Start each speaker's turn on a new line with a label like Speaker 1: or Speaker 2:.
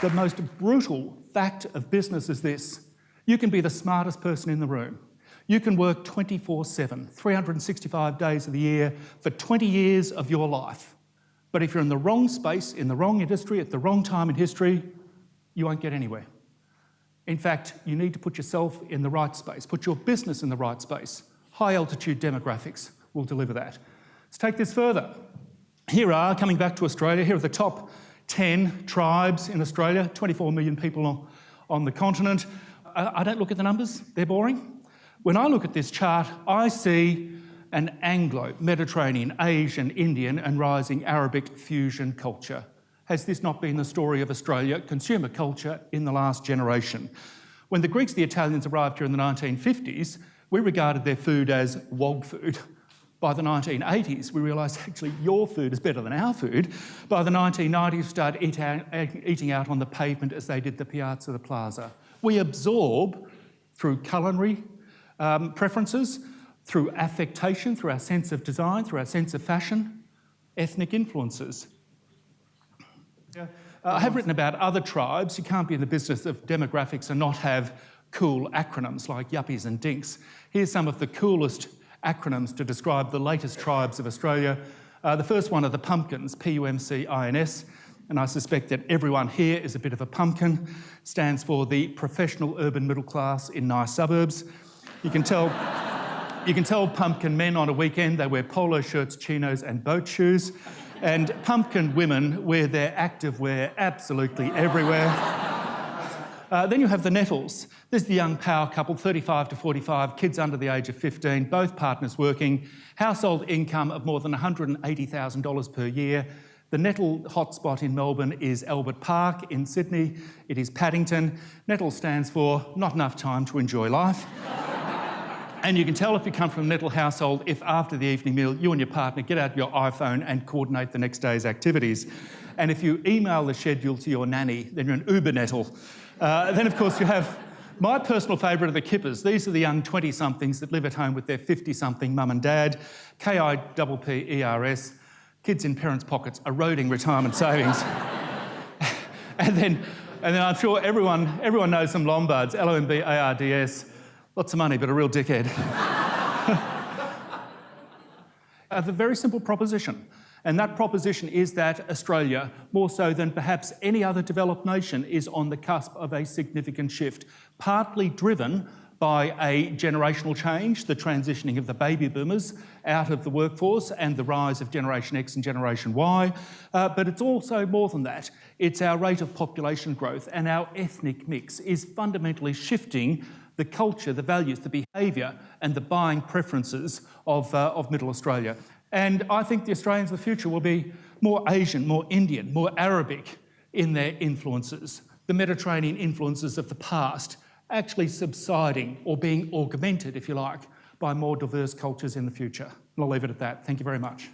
Speaker 1: The most brutal fact of business is this: you can be the smartest person in the room. You can work 24/7, 365 days of the year for 20 years of your life. But if you're in the wrong space, in the wrong industry, at the wrong time in history, you won't get anywhere. In fact, you need to put yourself in the right space, put your business in the right space. High-altitude demographics will deliver that. Let's take this further. Here are, coming back to Australia, here are the top 10 tribes in Australia, 24 million people on the continent. I don't look at the numbers, they're boring. When I look at this chart, I see an Anglo, Mediterranean, Asian, Indian and rising Arabic fusion culture. Has this not been the story of Australia consumer culture in the last generation? When the Greeks, the Italians arrived here in the 1950s, we regarded their food as wog food. By the 1980s, we realised actually your food is better than our food. By the 1990s, we started eating out on the pavement as they did the Piazza, the Plaza. We absorb through culinary preferences, through affectation, through our sense of design, through our sense of fashion, ethnic influences. I have written about other tribes. You can't be in the business of demographics and not have cool acronyms like yuppies and dinks. Here's some of the coolest acronyms to describe the latest tribes of Australia. The first one are the pumpkins, P-U-M-C-I-N-S, and I suspect that everyone here is a bit of a pumpkin. It stands for the professional urban middle class in nice suburbs. You can tell pumpkin men on a weekend, they wear polo shirts, chinos and boat shoes. And pumpkin women wear their activewear absolutely everywhere. Then you have the nettles. There's the young power couple, 35 to 45, kids under the age of 15, both partners working, household income of more than $180,000 per year. The nettle hotspot in Melbourne is Albert Park. In Sydney, it is Paddington. Nettle stands for not enough time to enjoy life. And you can tell if you come from a nettle household if after the evening meal you and your partner get out your iPhone and coordinate the next day's activities. And if you email the schedule to your nanny, then you're an uber nettle. Then of course you have my personal favourite of the kippers. These are the young 20-somethings that live at home with their 50-something mum and dad. K-I-P-P-E-R-S, kids in parents' pockets, eroding retirement savings. and then I'm sure everyone knows some Lombards, Lombards. Lots of money, but a real dickhead. A very simple proposition, and that proposition is that Australia, more so than perhaps any other developed nation, is on the cusp of a significant shift, partly driven by a generational change, the transitioning of the baby boomers out of the workforce and the rise of Generation X and Generation Y, but it's also more than that. It's our rate of population growth and our ethnic mix is fundamentally shifting the culture, the values, the behaviour and the buying preferences of Middle Australia. And I think the Australians of the future will be more Asian, more Indian, more Arabic in their influences. The Mediterranean influences of the past actually subsiding or being augmented, if you like, by more diverse cultures in the future. And I'll leave it at that. Thank you very much.